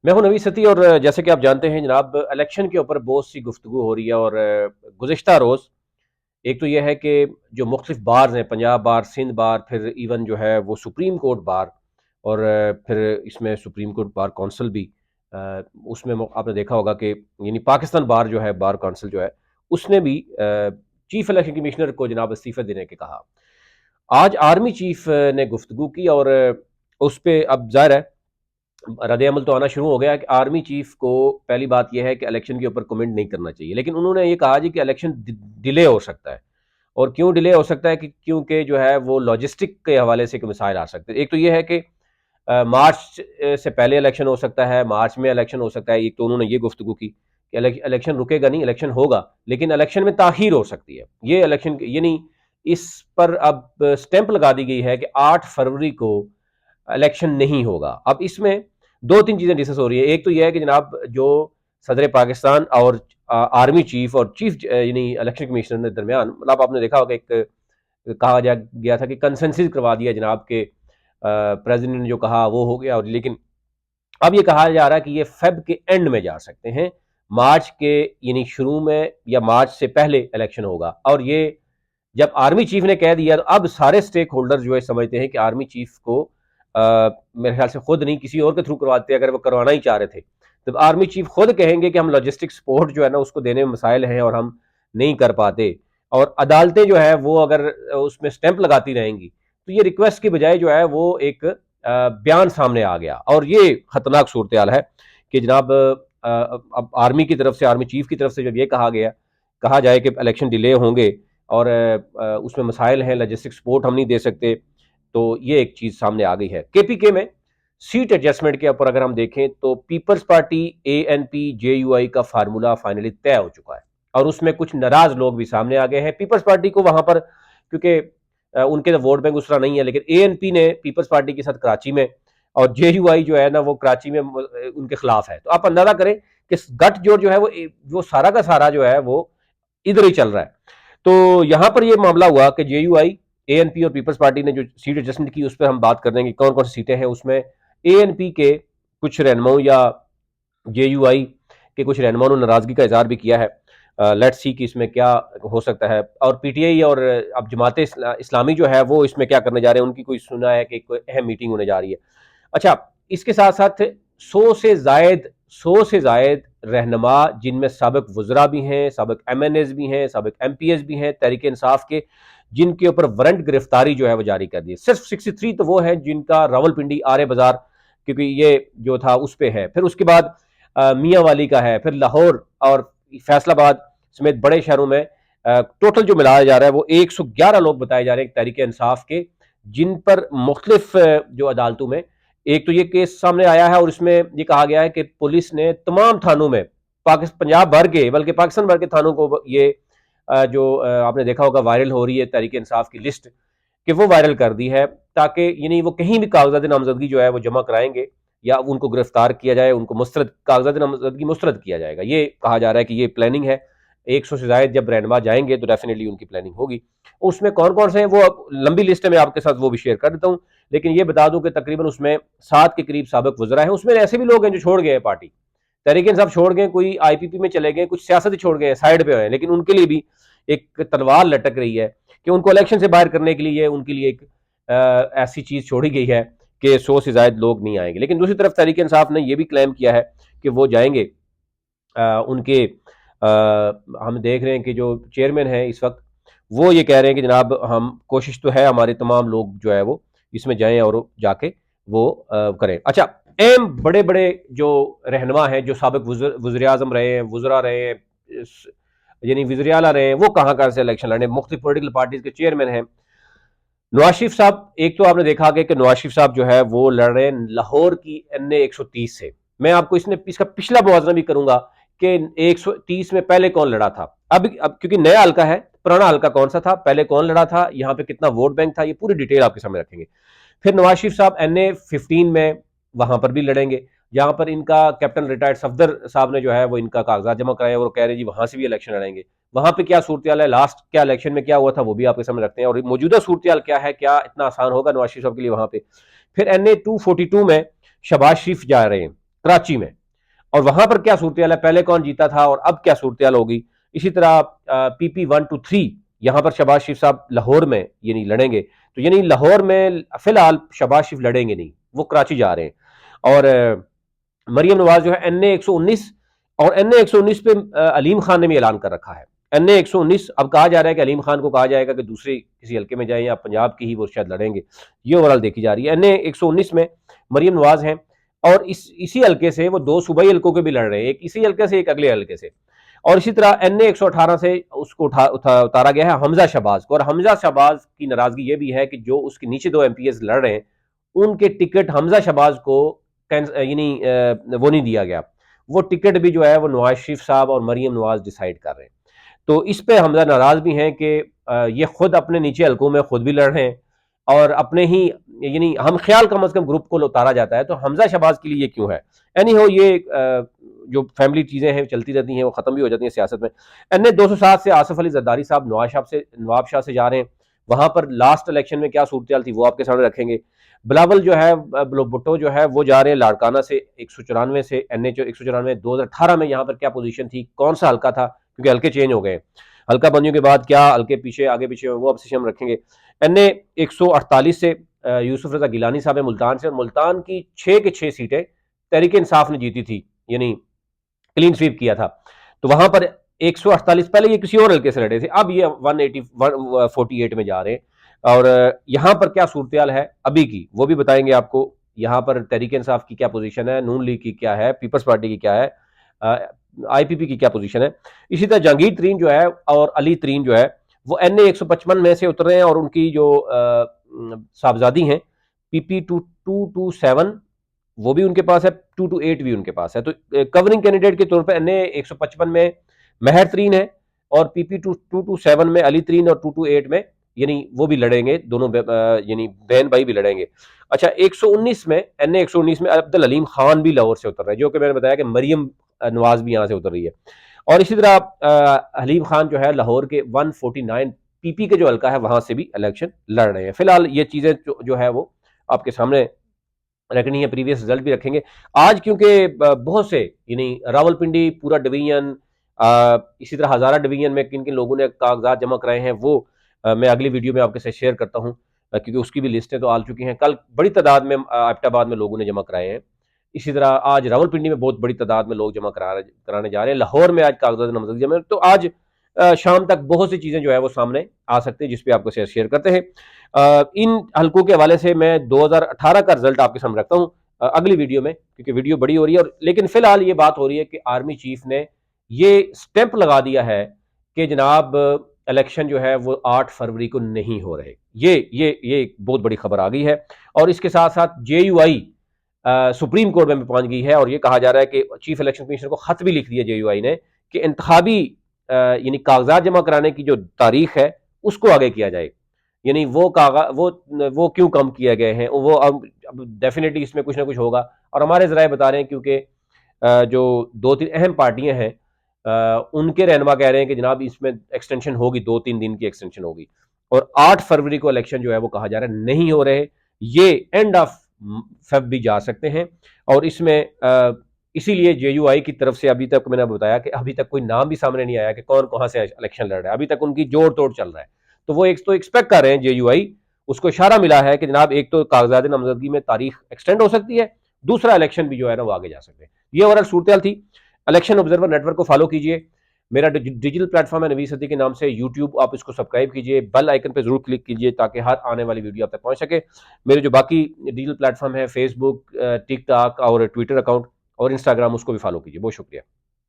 मैं हूं नवी सती और जैसे कि आप जानते हैं जनाब, इलेक्शन के ऊपर बहुत सी गुफ्तगू हो रही है। और गुज़िश्ता रोज़ एक तो यह है कि जो मुख्तलिफ बार्स हैं, पंजाब बार, सिंध बार, फिर इवन जो है वो सुप्रीम कोर्ट बार, और फिर इसमें सुप्रीम कोर्ट बार कौंसिल भी, उसमें आपने देखा होगा कि यानी पाकिस्तान बार जो है, बार कौंसिल जो है, उसने भी चीफ इलेक्शन कमिश्नर को जनाब इस्तीफा देने के कहा। आज आर्मी चीफ ने गुफ्तगू की और उस पर अब जाहिर है रद्द अमल तो आना शुरू हो गया कि आर्मी चीफ को पहली बात यह है कि इलेक्शन के ऊपर कमेंट नहीं करना चाहिए, लेकिन उन्होंने ये कहा जी कि इलेक्शन डिले हो सकता है। और क्यों डिले हो सकता है कि क्योंकि जो है वो लॉजिस्टिक के हवाले से मिसाइल आ सकते हैं। एक तो ये है कि मार्च से पहले इलेक्शन हो सकता है, मार्च में इलेक्शन हो सकता है। एक तो उन्होंने ये गुफ्तगू की कि इलेक्शन रुकेगा नहीं, इलेक्शन होगा, लेकिन इलेक्शन में ताखीर हो सकती है। ये इलेक्शन यानी इस पर अब स्टैंप लगा दी गई है कि 8 फरवरी को इलेक्शन नहीं होगा। अब इसमें दो तीन चीजें डिस्कस हो रही है। एक तो यह है कि जनाब जो सदर पाकिस्तान और आर्मी चीफ और चीफ यानी इलेक्शन कमिश्नर के दरमियान, मतलब आपने देखा होगा एक कहा जा गया था कि कंसेंसस करवा दिया जनाब के प्रेसिडेंट ने जो कहा वो हो गया। और लेकिन अब ये कहा जा रहा है कि ये फेब के एंड में जा सकते हैं, मार्च के यानी शुरू में या मार्च से पहले इलेक्शन होगा। और ये जब आर्मी चीफ ने कह दिया तो अब सारे स्टेक होल्डर जो है समझते हैं कि आर्मी चीफ को मेरे ख्याल से खुद नहीं किसी और के थ्रू करवाते, अगर वो करवाना ही चाह रहे थे तो आर्मी चीफ खुद कहेंगे कि हम लॉजिस्टिक सपोर्ट जो है ना उसको देने में मसाइल हैं और हम नहीं कर पाते। और अदालतें जो है वो अगर उसमें स्टैंप लगाती रहेंगी तो ये रिक्वेस्ट की बजाय जो है वो एक बयान सामने आ गया। और ये खतरनाक सूरत हाल है कि जनाब अब आर्मी की तरफ से, आर्मी चीफ की तरफ से जब ये कहा जाए कि इलेक्शन डिले होंगे और उसमें मसाइल हैं, लॉजिस्टिक सपोर्ट हम नहीं दे सकते, तो ये एक चीज सामने आ गई है। केपीके में सीट एडजस्टमेंट के ऊपर अगर हम देखें तो पीपल्स पार्टी, एएनपी, जेयूआई का फार्मूला फाइनली तय हो चुका है और उसमें कुछ नाराज लोग भी सामने आ गए हैं। पीपल्स पार्टी को वहां पर क्योंकि उनके तो वोट बैंक उस तरह नहीं है, लेकिन एएनपी ने पीपल्स पार्टी के साथ कराची में, और जेयूआई जो है ना वो कराची में उनके खिलाफ है। तो आप अंदाजा करें कि गठजोड़ जो है वो सारा का सारा जो है वो इधर ही चल रहा है। तो यहां पर यह मामला हुआ कि जेयूआई, एएनपी और पीपल्स पार्टी ने जो सीट एडजस्टमेंट की उस पर हम बात कर देंगे कौन कौन सी सीटें हैं। उसमें एएनपी के कुछ रहनुमाओं या जेयूआई के कुछ रहनुमाओं ने नाराजगी का इजहार भी किया है। लेट्स सी कि इसमें क्या हो सकता है। और पीटीआई और अब जमात इस्लामी जो है वो इसमें क्या करने जा रहे हैं, उनकी कोई सुना है कि कोई अहम मीटिंग होने जा रही है। अच्छा, इसके साथ साथ 100 से जायद रहनुमा जिनमें साबिक वज़रा भी हैं, साबिक एमएनएस भी हैं, साबिक एमपीएस भी हैं तहरीक इंसाफ के, जिनके ऊपर वारंट गिरफ्तारी जो है वो जारी कर दी। सिर्फ 63 तो वो है जिनका रावलपिंडी आर्य बाजार, क्योंकि ये जो था उस पर है। फिर उसके बाद मियाँ वाली का है, फिर लाहौर और फैसलाबाद समेत बड़े शहरों में टोटल जो मिलाया जा रहा है वो 111 लोग बताए जा रहे हैं तहरीक इंसाफ के, जिन पर मुख्तलिफ जो अदालतों में एक तो ये केस सामने आया है। और इसमें ये कहा गया है कि पुलिस ने तमाम थानों में, पंजाब भर के बल्कि पाकिस्तान भर के थानों को ये जो आपने देखा होगा वायरल हो रही है तहरीक इंसाफ की लिस्ट, कि वो वायरल कर दी है ताकि यानी वो कहीं भी कागजात नामजदगी जो है वो जमा कराएंगे या उनको गिरफ्तार किया जाए, उनको मुस्तरद कागजात नामजदगी मुस्तरद किया जाएगा। ये कहा जा रहा है कि ये प्लानिंग है। 100 से ज्यादा जब रहनुमा जाएंगे तो डेफिनेटली उनकी प्लानिंग होगी। उसमें कौन कौन से हैं वो अब लंबी लिस्ट है, मैं आपके साथ वो भी शेयर कर देता हूँ। लेकिन ये बता दूं कि तकरीबन उसमें 7 के करीब साबिक वज़रा हैं। उसमें ऐसे भी लोग हैं जो छोड़ गए हैं पार्टी, तहरीक इंसाफ छोड़ गए, कोई आईपीपी में चले गए, कुछ सियासत छोड़ गए, साइड पे हैं, लेकिन उनके लिए भी एक तलवार लटक रही है कि उनको इलेक्शन से बाहर करने के लिए उनके लिए एक ऐसी चीज छोड़ी गई है कि 100 से ज्यादा लोग नहीं आएंगे। लेकिन दूसरी तरफ तहरीक इंसाफ ने यह भी क्लेम किया है कि वो जाएंगे। उनके हम देख रहे हैं कि जो चेयरमैन है इस वक्त, वो ये कह रहे हैं कि जनाब हम कोशिश तो है हमारे तमाम लोग जो है वो इसमें जाएं और जाके वो करें। अच्छा, एम बड़े बड़े जो रहनुमा हैं, जो साबिक वज़ीर आज़म रहे हैं, वज़रा रहे हैं, यानी वज़ीर आला रहे हैं, वो कहाँ कहाँ से इलेक्शन लड़े, मुख्तलिफ पॉलिटिकल पार्टीज के चेयरमैन हैं। नवाज शरीफ साहब, एक तो आपने देखा कि नवाज शरीफ साहब जो है वो लड़ रहे हैं लाहौर की एनए 130 से। मैं आपको इसका पिछला मुआवजा भी करूंगा कि 130 में पहले कौन लड़ा था। अब क्योंकि नया हल्का है, पुराना हल्का कौन सा था, पहले कौन लड़ा था, यहाँ पे कितना वोट बैंक था, ये पूरी डिटेल आपके सामने रखेंगे। फिर नवाज शरीफ साहब एनए 15 में वहां पर भी लड़ेंगे, जहां पर इनका कैप्टन रिटायर्ड सफदर साहब ने जो है वो इनका कागजात जमा कराया और कह रहे हैं जी वहां से भी इलेक्शन लड़ेंगे। वहां पे क्या सूरत है, लास्ट क्या इलेक्शन में क्या हुआ था वो भी आपके सामने रखते हैं, और मौजूदा सूरत क्या है, क्या इतना आसान होगा नवाज शरीफ साहब के लिए वहां पे। फिर एनए 242 में शहबाज शरीफ जा रहे हैं, कराची में, और वहां पर क्या सूरत है, पहले कौन जीता था और अब क्या सूरत होगी। इसी तरह PP1 to 3 यहां पर शहबाज शरीफ साहब लाहौर में यानी लड़ेंगे, तो यानी लाहौर में फिलहाल शहबाज शरीफ लड़ेंगे नहीं, वो कराची जा रहे हैं। और मरियम नवाज जो है NA 119, और NA 119 पे अलीम खान ने भी ऐलान कर रखा है। NA 119 अब कहा जा रहा है कि अलीम खान को कहा जाएगा कि दूसरे किसी हल्के में जाए या पंजाब की ही वो शायद लड़ेंगे, ये ओवरऑल देखी जा रही है। NA 119 में मरियम नवाज हैं, और इसी हल्के से वो दो सूबाई हल्कों के भी लड़ रहे हैं, एक इसी हल्के से एक अगले हल्के से। और इसी तरह NA 118 से उसको उतारा गया है हमजा शहबाज को, और हमजा शहबाज की नाराजगी ये भी है कि जो उसके नीचे दो MPs लड़ रहे हैं उनके टिकट हमजा शहबाज को यानी वो नहीं दिया गया, वो टिकट भी जो है वो नवाज शरीफ साहब और मरियम नवाज डिसाइड कर रहे हैं। तो इस पे हमजा नाराज भी हैं कि ये खुद अपने नीचे हल्कों में खुद भी लड़ रहे हैं, और अपने ही यानी हम ख्याल कम अज कम ग्रुप को उतारा जाता है, तो हमजा शहबाज के लिए ये क्यों है। एनी हो, ये जो फैमिली चीजें हैं चलती रहती हैं, वो खत्म भी हो जाती हैं सियासत में। NA 207 से आसिफ अली जरदारी साहब नवाब शाह से जा रहे हैं, वहां पर लास्ट इलेक्शन में क्या सूरत थी वो आपके सामने रखेंगे। बिलावल जो है भुट्टो जो है वो जा रहे हैं लाड़काना से 194 से NA 194। 2018 में यहाँ पर क्या पोजीशन थी, कौन सा हल्का था, क्योंकि हल्के चेंज हो गए, हल्का बंदियों के बाद क्या हल्के पीछे आगे पीछे वो अब से हम रखेंगे। NA 148 से यूसुफ रजा गिलानी साहब है मुल्तान से, और मुल्तान की 6 की 6 सीटें तहरीक इंसाफ ने जीती थी, यानी क्लीन स्वीप किया था। तो वहां पर 148, पहले ये किसी और हल्के से लड़े थे, अब ये 148 में जा रहे हैं। और यहां पर क्या सूरत है अभी की वो भी बताएंगे आपको। यहां पर तहरीक इंसाफ की क्या पोजीशन है, नून लीग की क्या है, पीपल्स पार्टी की क्या है, IPP की क्या पोजीशन है। इसी तरह जहांगीर तरीन जो है और अली तरीन जो है वो NA 155 में से उतर रहे हैं, और उनकी जो साहबजादी हैं PP227 वो भी उनके पास है, 2 to 8 भी उनके पास है। तो कवरिंग कैंडिडेट के तौर पर NA 155 में महर तरीन है, और PP2 to 7 में अली तरीन, और 2 to 8 में यानी वो भी लड़ेंगे दोनों, यानी बहन भाई भी लड़ेंगे। अच्छा, 119 में NA 119 में अब्दुल अलीम खान भी लाहौर से उतर रहे हैं, जो कि मैंने बताया कि मरियम नवाज भी यहां से उतर रही है। और इसी तरह हलीम खान जो है लाहौर के 149 PP के जो हल्का है वहां से भी इलेक्शन लड़ रहे हैं। फिलहाल ये चीजें जो है वो आपके सामने रखनी है, प्रीवियस रिजल्ट भी रखेंगे आज, क्योंकि बहुत से यानी रावलपिंडी पूरा डिवीजन, इसी तरह हजारा डिवीजन में किन किन लोगों ने कागजात जमा कराए हैं वो मैं अगली वीडियो में आपके साथ शेयर करता हूं, क्योंकि उसकी भी लिस्टें तो आ चुकी हैं। कल बड़ी तादाद में एबटाबाद में लोगों ने जमा कराए हैं, इसी तरह आज रावलपिंडी में बहुत बड़ी तादाद में लोग जमा कराने जा रहे हैं, लाहौर में आज कागजात नामजदगी जमा। तो आज शाम तक बहुत सी चीजें जो है वो सामने आ सकती है, जिसपे आपको शेयर करते हैं। इन हल्कों के हवाले से मैं 2018 का रिजल्ट आपके सामने रखता हूँ अगली वीडियो में, क्योंकि वीडियो बड़ी हो रही है। और लेकिन फिलहाल ये बात हो रही है कि आर्मी चीफ ने ये स्टैंप लगा दिया है कि जनाब इलेक्शन जो है वो 8 फरवरी को नहीं हो रहे। ये एक बहुत बड़ी खबर आ गई है, और इसके साथ साथ JUI सुप्रीम कोर्ट में पहुंच गई है, और ये कहा जा रहा है कि चीफ इलेक्शन कमिश्नर को खत भी लिख दिया JUI ने कि इंतखाबी यानी कागजात जमा कराने की जो तारीख है उसको आगे किया जाए, यानी वो कागज वो क्यों कम किए गए हैं, वो अब डेफिनेटली इसमें कुछ ना कुछ होगा। और हमारे जराए बता रहे हैं, क्योंकि जो 2-3 अहम पार्टियां हैं उनके रहनुमा कह रहे हैं कि जनाब इसमें एक्सटेंशन होगी, 2-3 दिन की एक्सटेंशन होगी, और 8 फरवरी को इलेक्शन जो है वो कहा जा रहा है नहीं हो रहे, ये एंड ऑफ फेब भी जा सकते हैं। और इसमें इसीलिए JUI की तरफ से अभी तक मैंने बताया कि अभी तक कोई नाम भी सामने नहीं आया कि कौन कहां से इलेक्शन लड़ रहा है, अभी तक उनकी जोड़ तोड़ चल रहा है। तो वो एक तो एक्सपेक्ट कर रहे हैं JUI, उसको इशारा मिला है कि जनाब एक तो कागजात नामजदगी में तारीख एक्सटेंड हो सकती है, दूसरा इलेक्शन भी जो है ना वो आगे जा सकते हैं। ये ओवरऑल सूरत थी। इलेक्शन ऑब्जर्वर नेटवर्क को फॉलो कीजिए, मेरा डिजिटल प्लेटफॉर्म है नवीद सदी के नाम से, यूट्यूब आप इसको सब्सक्राइब कीजिए, बेल आइकन पे जरूर क्लिक कीजिए ताकि हर आने वाली वीडियो आप तक पहुंच सके। मेरे जो बाकी डिजिटल प्लेटफॉर्म है फेसबुक, टिकटॉक और ट्विटर अकाउंट और इंस्टाग्राम, उसको भी फॉलो कीजिए। बहुत शुक्रिया।